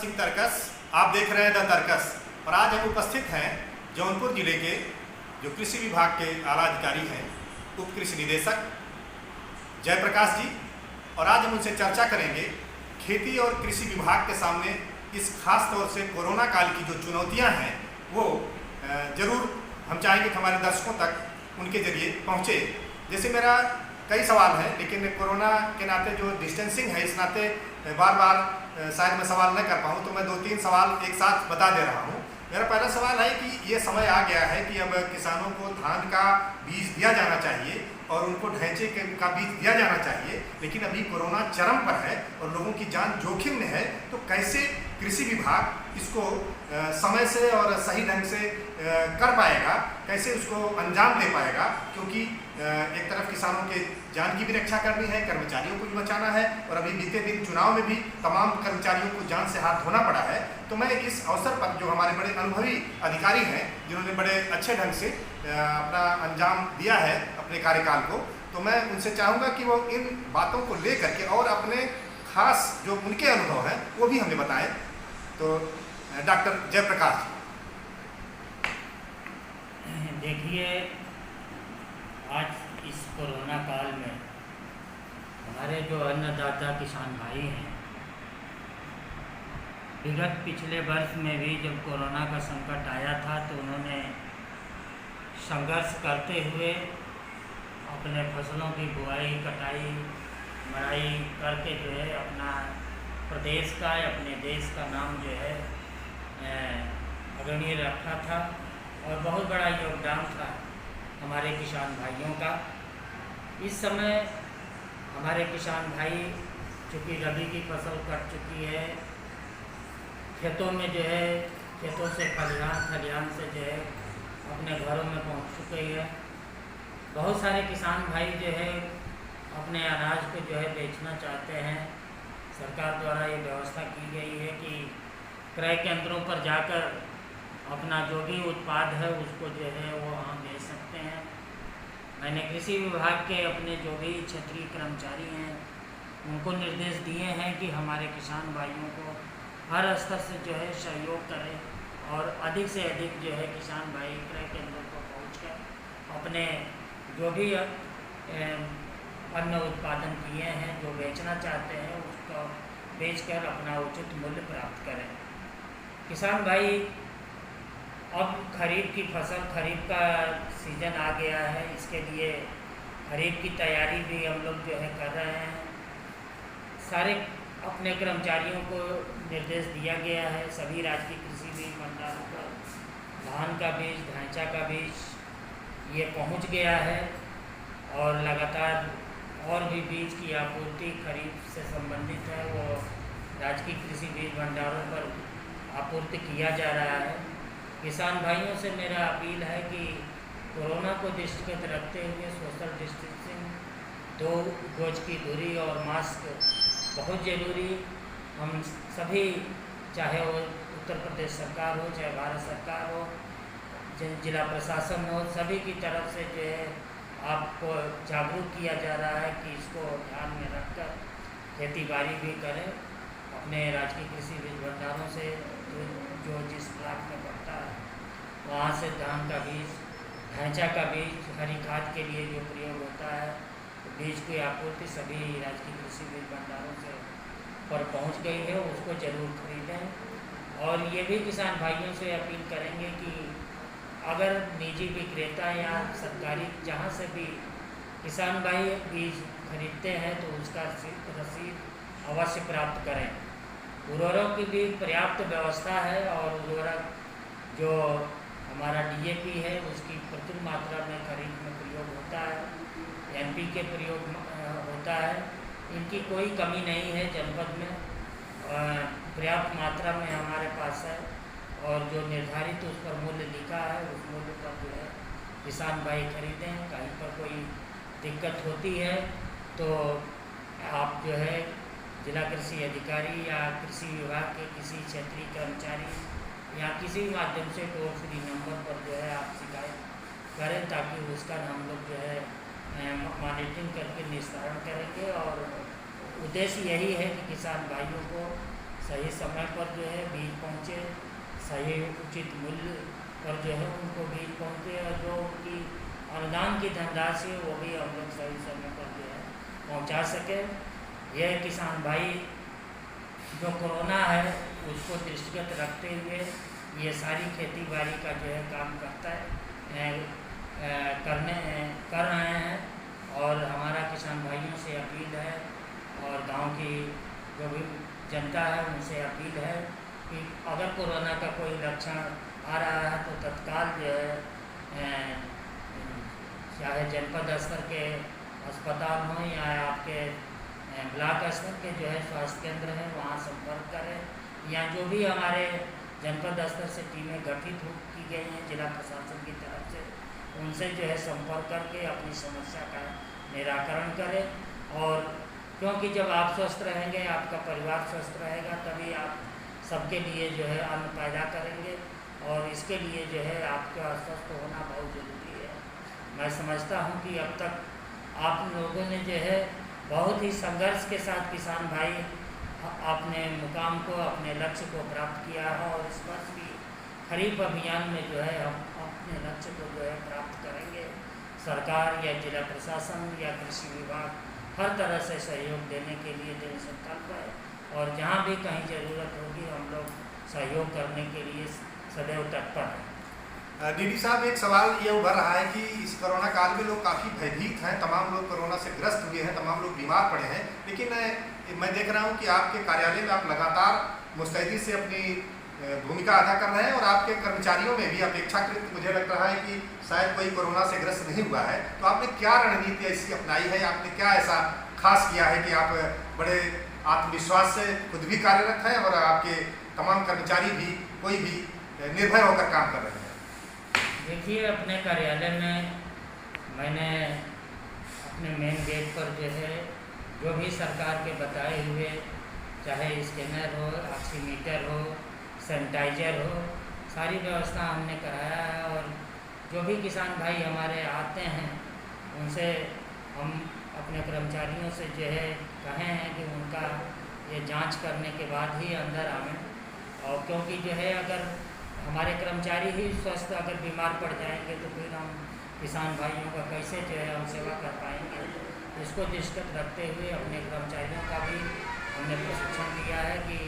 सिंह तरकस, आप देख रहे हैं द तरकस। और आज हम उपस्थित हैं जौनपुर जिले के जो कृषि विभाग के आला अधिकारी हैं, उप कृषि निदेशक जयप्रकाश जी। और आज हम उनसे चर्चा करेंगे खेती और कृषि विभाग के सामने इस खास तौर से कोरोना काल की जो चुनौतियां हैं वो जरूर हम चाहेंगे कि हमारे दर्शकों तक उनके जरिए पहुँचे। जैसे मेरा कई सवाल हैं, लेकिन कोरोना के नाते जो डिस्टेंसिंग है इस नाते बार बार शायद मैं सवाल न कर पाऊँ, तो मैं 2-3 सवाल एक साथ बता दे रहा हूँ। मेरा पहला सवाल है कि ये समय आ गया है कि अब किसानों को धान का बीज दिया जाना चाहिए और उनको ढैंचे का बीज दिया जाना चाहिए, लेकिन अभी कोरोना चरम पर है और लोगों की जान जोखिम में है। तो कैसे कृषि विभाग इसको समय से और सही ढंग से कर पाएगा, कैसे उसको अंजाम दे पाएगा? क्योंकि एक तरफ किसानों के जान की भी रक्षा करनी है, कर्मचारियों को भी बचाना है, और अभी बीते दिन चुनाव में भी तमाम कर्मचारियों को जान से हाथ धोना पड़ा है। तो मैं इस अवसर पर जो हमारे बड़े अनुभवी अधिकारी हैं, जिन्होंने बड़े अच्छे ढंग से अपना अंजाम दिया है अपने कार्यकाल को, तो मैं उनसे चाहूँगा कि वो इन बातों को ले करके और अपने खास जो उनके अनुभव हैं वो भी हमें बताएं। तो डॉक्टर जयप्रकाश। देखिए, आज इस कोरोना काल में हमारे जो अन्नदाता किसान भाई हैं, विगत पिछले वर्ष में भी जब कोरोना का संकट आया था तो उन्होंने संघर्ष करते हुए अपने फसलों की बुआई, कटाई, मड़ाई करके जो है अपना प्रदेश का, अपने देश का नाम जो है अग्रणीय रखा था, और बहुत बड़ा योगदान था हमारे किसान भाइयों का। इस समय हमारे किसान भाई चूँकि रबी की फसल कट चुकी है, खेतों में जो है, खेतों से खलिहान से जो है अपने घरों में पहुंच चुके हैं। बहुत सारे किसान भाई जो है अपने अनाज को जो है बेचना चाहते हैं। सरकार द्वारा ये व्यवस्था की गई है कि क्रय केंद्रों पर जाकर अपना जो भी उत्पाद है उसको जो है वो वहाँ बेच सकते हैं। मैंने कृषि विभाग के अपने जो भी क्षेत्रीय कर्मचारी हैं उनको निर्देश दिए हैं कि हमारे किसान भाइयों को हर स्तर से जो है सहयोग करें और अधिक से अधिक जो है किसान भाई क्रय केंद्रों पर पहुँचकर अपने जो भी अन्न उत्पादन किए हैं, जो बेचना चाहते हैं, उसको बेचकर अपना उचित मूल्य प्राप्त करें। किसान भाई, अब खरीफ की फसल, खरीफ का सीज़न आ गया है, इसके लिए खरीफ की तैयारी भी हम लोग जो है कर रहे हैं। सारे अपने कर्मचारियों को निर्देश दिया गया है, सभी राजकीय कृषि बीज भंडारों पर धान का बीज, ढैंचा का बीज ये पहुंच गया है, और लगातार और भी बीज की आपूर्ति खरीफ से संबंधित है वो राजकीय कृषि बीज भंडारों पर आपूर्ति किया जा रहा है। किसान भाइयों से मेरा अपील है कि कोरोना को दृष्टिगत रखते हुए सोशल डिस्टेंसिंग, 2 गज की दूरी और मास्क बहुत ज़रूरी। हम सभी, चाहे वो उत्तर प्रदेश सरकार हो, चाहे भारत सरकार हो, जिला प्रशासन हो, सभी की तरफ से जो है आपको जागरूक किया जा रहा है कि इसको ध्यान में रखकर खेती बाड़ी भी करें। अपने राजकीय कृषि बीज भंडारों से जो जिस ब्लॉक में पड़ता है वहाँ से धान का बीज, ढैंचा का बीज, हरी खाद के लिए जो प्रयोग होता है, तो बीज की आपूर्ति सभी राजकीय कृषि बीज भंडारों से पर पहुँच गई है, उसको ज़रूर खरीदें। और ये भी किसान भाइयों से अपील करेंगे कि अगर निजी विक्रेता या सरकारी जहाँ से भी किसान भाई बीज खरीदते हैं तो उसका रसीद अवश्य प्राप्त करें। उर्वरक की भी पर्याप्त व्यवस्था है, और उर्वरक जो हमारा DAP है उसकी प्रचुर मात्रा में खरीद में प्रयोग होता है, NPK प्रयोग होता है। इनकी कोई कमी नहीं है जनपद में, पर्याप्त मात्रा में हमारे पास है, और जो निर्धारित उस पर मूल्य लिखा है उस मूल्य पर जो है किसान भाई खरीदें। कहीं पर कोई दिक्कत होती है तो आप जो है जिला कृषि अधिकारी या कृषि विभाग के किसी क्षेत्रीय कर्मचारी या किसी भी माध्यम से टोल फ्री नंबर पर जो है आप शिकायत करें, ताकि उसका हम लोग जो है मॉनिटरिंग करके निस्तारण करेंगे। और उद्देश्य यही है कि किसान भाइयों को सही समय पर जो है बीज पहुँचे, सही उचित मूल्य पर जो है उनको बीज पहुँचे, और जो उनकी अनुदान की धनराशि है वो भी हम लोग सही समय पर जो है पहुँचा सके। यह किसान भाई जो कोरोना है उसको दृष्टिगत रखते हुए ये सारी खेती बाड़ी का जो है काम करता है कर रहे हैं। और हमारा किसान भाइयों से अपील है और गांव की जो भी जनता है उनसे अपील है कि अगर कोरोना का कोई लक्षण आ रहा है तो तत्काल जो है चाहे जनपद स्तर के अस्पताल हों या आपके ब्लॉक स्तर के जो है स्वास्थ्य केंद्र है वहाँ संपर्क करें, या जो भी हमारे जनपद स्तर से टीमें गठित की गई हैं जिला प्रशासन की तरफ से, उनसे जो है संपर्क करके अपनी समस्या का निराकरण करें। और क्योंकि जब आप स्वस्थ रहेंगे, आपका परिवार स्वस्थ रहेगा, तभी आप सबके लिए जो है अन्न पैदा करेंगे, और इसके लिए जो है आपका स्वस्थ होना बहुत ज़रूरी है। मैं समझता हूँ कि अब तक आप लोगों ने जो है बहुत ही संघर्ष के साथ किसान भाई अपने मुकाम को, अपने लक्ष्य को प्राप्त किया है, और इस वर्ष भी खरीफ अभियान में जो है हम अपने लक्ष्य को जो है प्राप्त करेंगे। सरकार या जिला प्रशासन या कृषि विभाग हर तरह से सहयोग देने के लिए दृढ़ संकल्प है, और जहाँ भी कहीं ज़रूरत होगी हम लोग सहयोग करने के लिए सदैव तत्पर हैं। डीडी साहब, एक सवाल ये उभर रहा है कि इस कोरोना काल में लोग काफ़ी भयभीत हैं, तमाम लोग कोरोना से ग्रस्त हुए हैं, तमाम लोग बीमार पड़े हैं, लेकिन मैं देख रहा हूँ कि आपके कार्यालय में आप लगातार मुस्तैदी से अपनी भूमिका अदा कर रहे हैं, और आपके कर्मचारियों में भी अपेक्षाकृत मुझे लग रहा है कि शायद कोई कोरोना से ग्रस्त नहीं हुआ है। तो आपने क्या रणनीति ऐसी अपनाई है, आपने क्या ऐसा खास किया है कि आप बड़े आत्मविश्वास से खुद भी कार्यरत हैं और आपके तमाम कर्मचारी भी, कोई भी निर्भय होकर काम कर रहे हैं? देखिए, अपने कार्यालय में मैंने अपने मेन गेट पर जो है जो भी सरकार के बताए हुए, चाहे स्कैनर हो, ऑक्सीमीटर हो, सैनिटाइजर हो, सारी व्यवस्था हमने कराया है। और जो भी किसान भाई हमारे आते हैं उनसे हम अपने कर्मचारियों से जो है कहे हैं कि उनका ये जांच करने के बाद ही अंदर आवें, और क्योंकि जो है अगर हमारे कर्मचारी ही स्वस्थ अगर बीमार पड़ जाएंगे तो फिर हम किसान भाइयों का कैसे जो है हम सेवा कर पाएंगे। इसको दृष्टिगत रखते हुए अपने कर्मचारियों का भी हमने प्रशिक्षण दिया है कि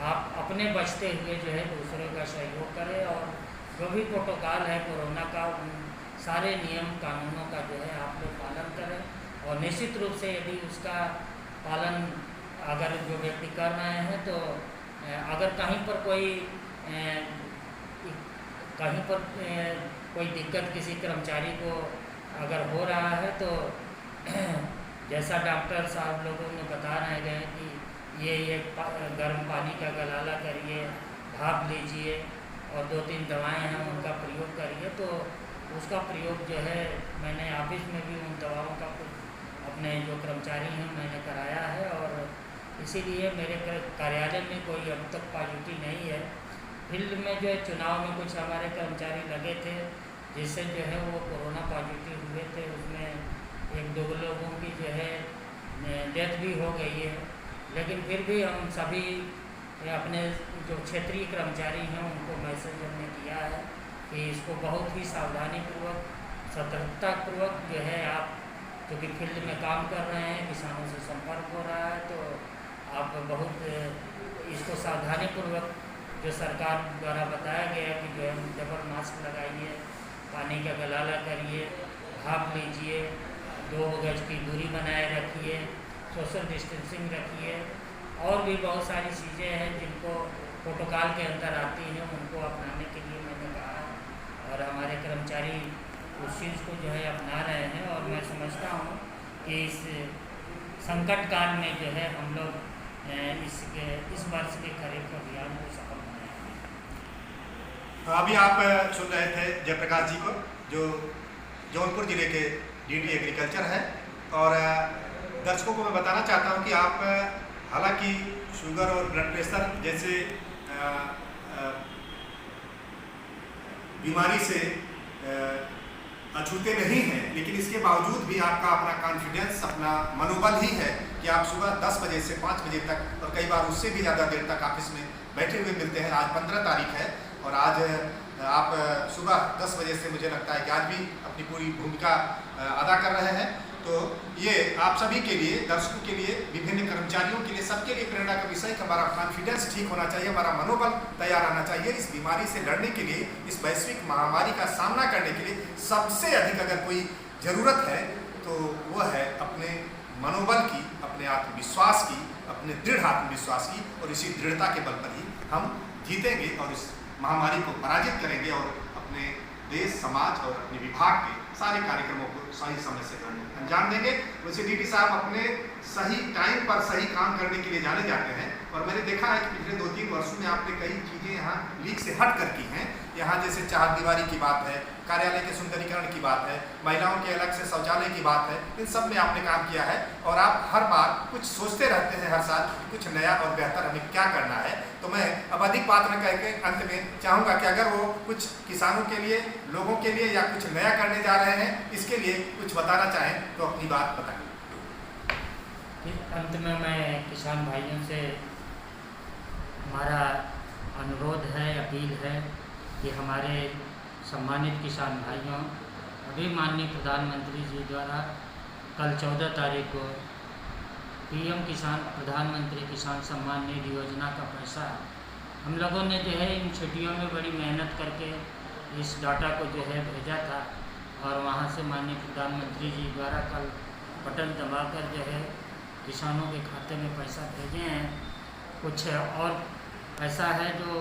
आप अपने बचते हुए जो है दूसरों का सहयोग करें, और जो भी प्रोटोकॉल है कोरोना का उन सारे नियम कानूनों का जो है आप लोग पालन करें। और निश्चित रूप से यदि उसका पालन अगर जो व्यक्ति कर रहे हैं तो अगर कहीं पर कोई दिक्कत किसी कर्मचारी को अगर हो रहा है तो जैसा डॉक्टर साहब लोगों ने बता रहे हैं कि ये गर्म पानी का गलाला करिए, भाप लीजिए और 2-3 दवाएं हैं उनका प्रयोग करिए, तो उसका प्रयोग जो है मैंने ऑफिस में भी उन दवाओं का अपने जो कर्मचारी हैं मैंने कराया है। और इसीलिए मेरे कार्यालय में कोई अब तक पॉजिटिव नहीं है। फील्ड में जो है चुनाव में कुछ हमारे कर्मचारी लगे थे जिससे जो है वो कोरोना पॉजिटिव हुए थे, उसमें 1-2 लोगों की जो है डेथ भी हो गई है। लेकिन फिर भी हम सभी अपने जो क्षेत्रीय कर्मचारी हैं उनको मैसेज हमने किया है कि इसको बहुत ही सावधानीपूर्वक, सतर्कतापूर्वक जो है आप क्योंकि फील्ड में काम कर रहे हैं, किसानों से संपर्क हो रहा है, तो आप बहुत इसको सावधानीपूर्वक जो सरकार द्वारा बताया गया कि जो है डबल मास्क लगाइए, पानी का गलाला करिए, भाप लीजिए, 2 गज की दूरी बनाए रखिए, सोशल डिस्टेंसिंग रखिए, और भी बहुत सारी चीज़ें हैं जिनको प्रोटोकॉल के अंदर आती हैं उनको अपनाने के लिए मैंने कहा, और हमारे कर्मचारी उस चीज़ को जो है अपना रहे हैं। और मैं समझता हूँ कि इस संकट काल में जो है हम लोग इस वर्ष के खरीफ अभियान को सफल बनाएंगे। तो अभी आप सुन रहे थे जयप्रकाश जी को, जो जौनपुर जिले के डीडी एग्रीकल्चर हैं। और दर्शकों को मैं बताना चाहता हूं कि आप हालांकि शुगर और ब्लड प्रेशर जैसे बीमारी से अछूते नहीं हैं, लेकिन इसके बावजूद भी आपका अपना कॉन्फिडेंस, अपना मनोबल ही है कि कि आप सुबह 10 बजे से 5 बजे तक और कई बार उससे भी ज़्यादा देर तक ऑफिस में बैठे हुए मिलते हैं। आज 15 तारीख है और आज आप सुबह 10 बजे से मुझे लगता है कि आज भी अपनी पूरी भूमिका अदा कर रहे हैं। तो ये आप सभी के लिए, दर्शकों के लिए, विभिन्न कर्मचारियों के लिए, सबके लिए प्रेरणा का विषय कि हमारा कॉन्फिडेंस ठीक होना चाहिए, हमारा मनोबल तैयार रहना चाहिए। इस बीमारी से लड़ने के लिए, इस वैश्विक महामारी का सामना करने के लिए सबसे अधिक अगर कोई ज़रूरत है तो वह है अपने मनोबल की, अपने आत्मविश्वास की, अपने दृढ़ आत्मविश्वास की। और इसी दृढ़ता के बल पर ही हम जीतेंगे और इस महामारी को पराजित करेंगे और अपने देश, समाज और अपने विभाग के सारे कार्यक्रमों को सही समय से अंजाम देंगे। वैसे डीटी साहब अपने सही टाइम पर सही काम करने के लिए जाने जाते हैं और मैंने देखा है कि पिछले 2-3 वर्षों में आपने कई चीज़ें यहाँ लीक से हट कर की हैं। यहाँ जैसे चारदीवारी की बात है, कार्यालय के सुंदरीकरण की बात है, महिलाओं के अलग से शौचालय की बात है, इन सब में आपने काम किया है और आप हर बार कुछ सोचते रहते हैं हर साल कुछ नया और बेहतर हमें क्या करना है। तो मैं अब अधिक बात न करके अंत में चाहूँगा कि अगर वो कुछ किसानों के लिए, लोगों के लिए या कुछ नया करने जा रहे हैं, इसके लिए कुछ बताना चाहें तो अपनी बात बताएं। अंत में मैं किसान भाइयों से हमारा अनुरोध है, अपील है कि हमारे सम्मानित किसान भाइयों, अभी माननीय प्रधानमंत्री जी द्वारा कल 14 तारीख को पीएम किसान, प्रधानमंत्री किसान सम्मान निधि योजना का पैसा हम लोगों ने जो है इन छुट्टियों में बड़ी मेहनत करके इस डाटा को जो है भेजा था और वहाँ से माननीय प्रधानमंत्री जी द्वारा कल बटन दबाकर जो है किसानों के खाते में पैसा भेजे हैं। कुछ और पैसा है जो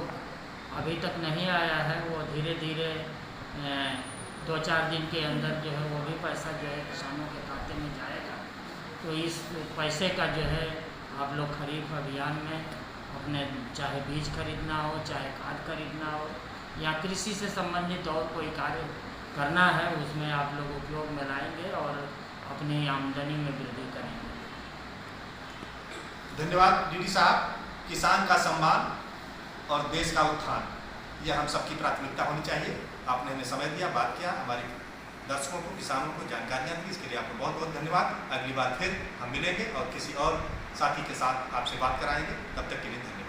अभी तक नहीं आया है, वो धीरे धीरे 2-4 दिन के अंदर जो है वो भी पैसा जो है किसानों के खाते में जाएगा। तो इस पैसे का जो है आप लोग खरीफ अभियान में अपने चाहे बीज खरीदना हो, चाहे खाद खरीदना हो या कृषि से संबंधित और कोई कार्य करना है, उसमें आप लोग उपयोग में लाएंगे और अपनी आमदनी में वृद्धि करेंगे। धन्यवाद डीडी साहब। किसान का सम्मान और देश का उत्थान, यह हम सबकी प्राथमिकता होनी चाहिए। आपने हमें समय दिया, बात किया, हमारे दर्शकों को, किसानों को जानकारियाँ दी, इसके लिए आपको बहुत बहुत धन्यवाद। अगली बार फिर हम मिलेंगे और किसी और साथी के साथ आपसे बात कराएंगे। तब तक के लिए धन्यवाद।